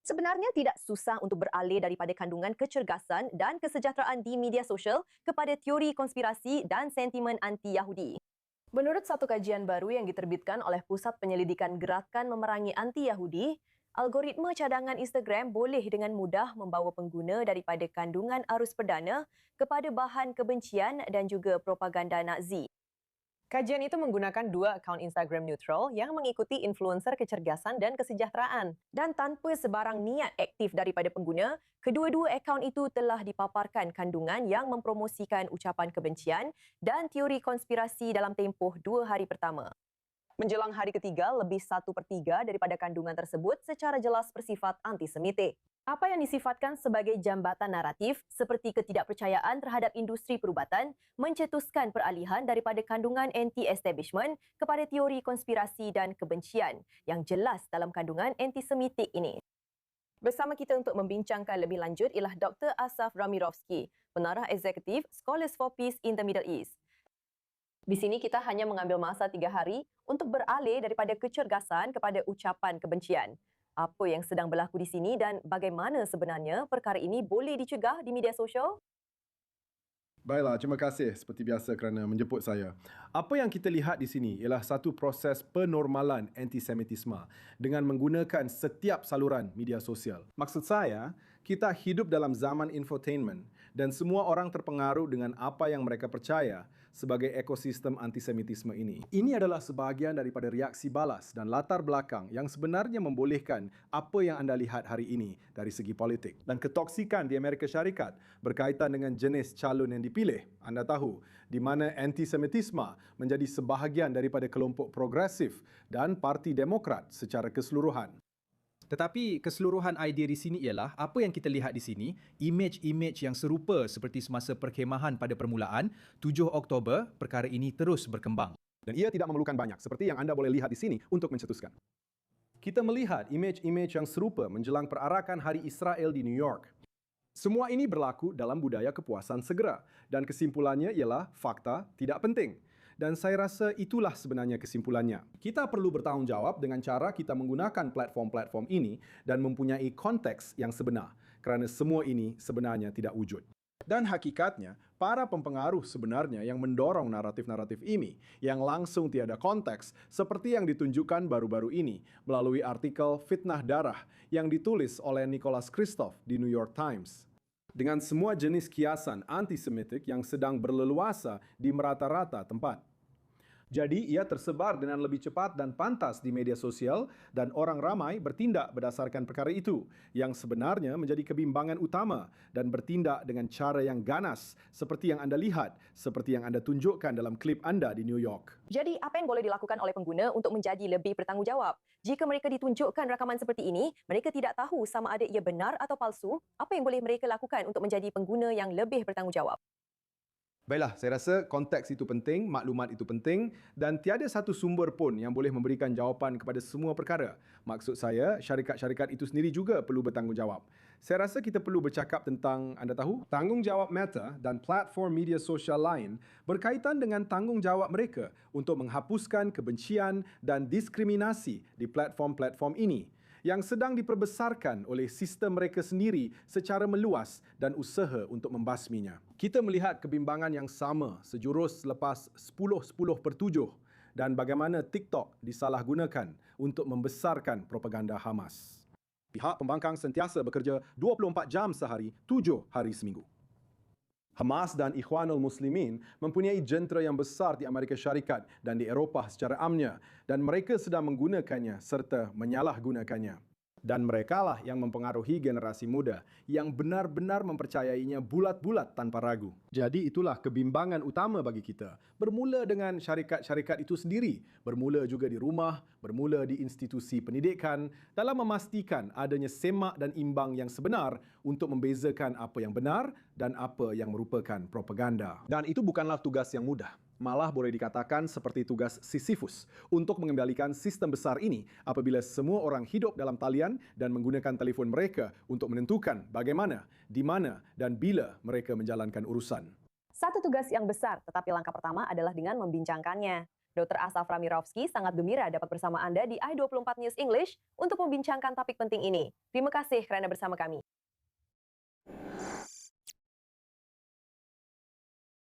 Sebenarnya tidak susah untuk beralih daripada kandungan kecergasan dan kesejahteraan di media sosial kepada teori konspirasi dan sentimen anti-Yahudi. Menurut satu kajian baru yang diterbitkan oleh Pusat Penyelidikan Gerakan Memerangi Anti-Yahudi, algoritma cadangan Instagram boleh dengan mudah membawa pengguna daripada kandungan arus perdana kepada bahan kebencian dan juga propaganda Nazi. Kajian itu menggunakan dua akaun Instagram neutral yang mengikuti influencer kecergasan dan kesejahteraan. Dan tanpa sebarang niat aktif daripada pengguna, kedua-dua akaun itu telah dipaparkan kandungan yang mempromosikan ucapan kebencian dan teori konspirasi dalam tempoh 2 hari pertama. Menjelang hari ketiga, lebih 1/3 daripada kandungan tersebut secara jelas bersifat antisemitik. Apa yang disifatkan sebagai jambatan naratif seperti ketidakpercayaan terhadap industri perubatan mencetuskan peralihan daripada kandungan anti-establishment kepada teori konspirasi dan kebencian yang jelas dalam kandungan antisemitik ini. Bersama kita untuk membincangkan lebih lanjut ialah Dr. Asaf Ramirovsky, pengarah eksekutif Scholars for Peace in the Middle East. Di sini kita hanya mengambil masa 3 hari untuk beralih daripada kecergasan kepada ucapan kebencian. Apa yang sedang berlaku di sini dan bagaimana sebenarnya perkara ini boleh dicegah di media sosial? Baiklah, terima kasih seperti biasa kerana menjemput saya. Apa yang kita lihat di sini ialah satu proses penormalan antisemitisme dengan menggunakan setiap saluran media sosial. Maksud saya, kita hidup dalam zaman infotainment dan semua orang terpengaruh dengan apa yang mereka percaya sebagai ekosistem antisemitisme ini. Ini adalah sebahagian daripada reaksi balas dan latar belakang yang sebenarnya membolehkan apa yang anda lihat hari ini dari segi politik. Dan ketoksikan di Amerika Syarikat berkaitan dengan jenis calon yang dipilih. Anda tahu di mana antisemitisme menjadi sebahagian daripada kelompok progresif dan Parti Demokrat secara keseluruhan. Tetapi keseluruhan idea di sini ialah apa yang kita lihat di sini, imej-imej yang serupa seperti semasa perkhemahan pada permulaan, 7 Oktober, perkara ini terus berkembang. Dan ia tidak memerlukan banyak seperti yang anda boleh lihat di sini untuk mencetuskan. Kita melihat imej-imej yang serupa menjelang perarakan Hari Israel di New York. Semua ini berlaku dalam budaya kepuasan segera dan kesimpulannya ialah fakta tidak penting. Dan saya rasa itulah sebenarnya kesimpulannya. Kita perlu bertanggungjawab dengan cara kita menggunakan platform-platform ini dan mempunyai konteks yang sebenar kerana semua ini sebenarnya tidak wujud. Dan hakikatnya, para pempengaruh sebenarnya yang mendorong naratif-naratif ini yang langsung tiada konteks seperti yang ditunjukkan baru-baru ini melalui artikel Fitnah Darah yang ditulis oleh Nicholas Kristof di New York Times. Dengan semua jenis kiasan antisemitik yang sedang berleluasa di merata-rata tempat. Jadi ia tersebar dengan lebih cepat dan pantas di media sosial dan orang ramai bertindak berdasarkan perkara itu yang sebenarnya menjadi kebimbangan utama dan bertindak dengan cara yang ganas seperti yang anda lihat, seperti yang anda tunjukkan dalam klip anda di New York. Jadi apa yang boleh dilakukan oleh pengguna untuk menjadi lebih bertanggungjawab? Jika mereka ditunjukkan rakaman seperti ini, mereka tidak tahu sama ada ia benar atau palsu, apa yang boleh mereka lakukan untuk menjadi pengguna yang lebih bertanggungjawab? Baiklah, saya rasa konteks itu penting, maklumat itu penting dan tiada satu sumber pun yang boleh memberikan jawapan kepada semua perkara. Maksud saya, syarikat-syarikat itu sendiri juga perlu bertanggungjawab. Saya rasa kita perlu bercakap tentang, anda tahu, tanggungjawab Meta dan platform media sosial lain berkaitan dengan tanggungjawab mereka untuk menghapuskan kebencian dan diskriminasi di platform-platform ini yang sedang diperbesarkan oleh sistem mereka sendiri secara meluas dan usaha untuk membasminya. Kita melihat kebimbangan yang sama sejurus selepas 10/10/7 dan bagaimana TikTok disalahgunakan untuk membesarkan propaganda Hamas. Pihak pembangkang sentiasa bekerja 24 jam sehari, 7 hari seminggu. Hamas dan Ikhwanul Muslimin mempunyai jentera yang besar di Amerika Syarikat dan di Eropah secara amnya dan mereka sedang menggunakannya serta menyalahgunakannya. Dan merekalah yang mempengaruhi generasi muda yang benar-benar mempercayainya bulat-bulat tanpa ragu. Jadi itulah kebimbangan utama bagi kita. Bermula dengan syarikat-syarikat itu sendiri, bermula juga di rumah, bermula di institusi pendidikan dalam memastikan adanya semak dan imbang yang sebenar untuk membezakan apa yang benar dan apa yang merupakan propaganda. Dan itu bukanlah tugas yang mudah. Malah boleh dikatakan seperti tugas Sisyphus untuk mengembalikan sistem besar ini apabila semua orang hidup dalam talian dan menggunakan telefon mereka untuk menentukan bagaimana, di mana dan bila mereka menjalankan urusan. Satu tugas yang besar, tetapi langkah pertama adalah dengan membincangkannya. Dr. Asaf Ramirovski sangat gembira dapat bersama Anda di i24 News English untuk membincangkan topik penting ini. Terima kasih kerana bersama kami.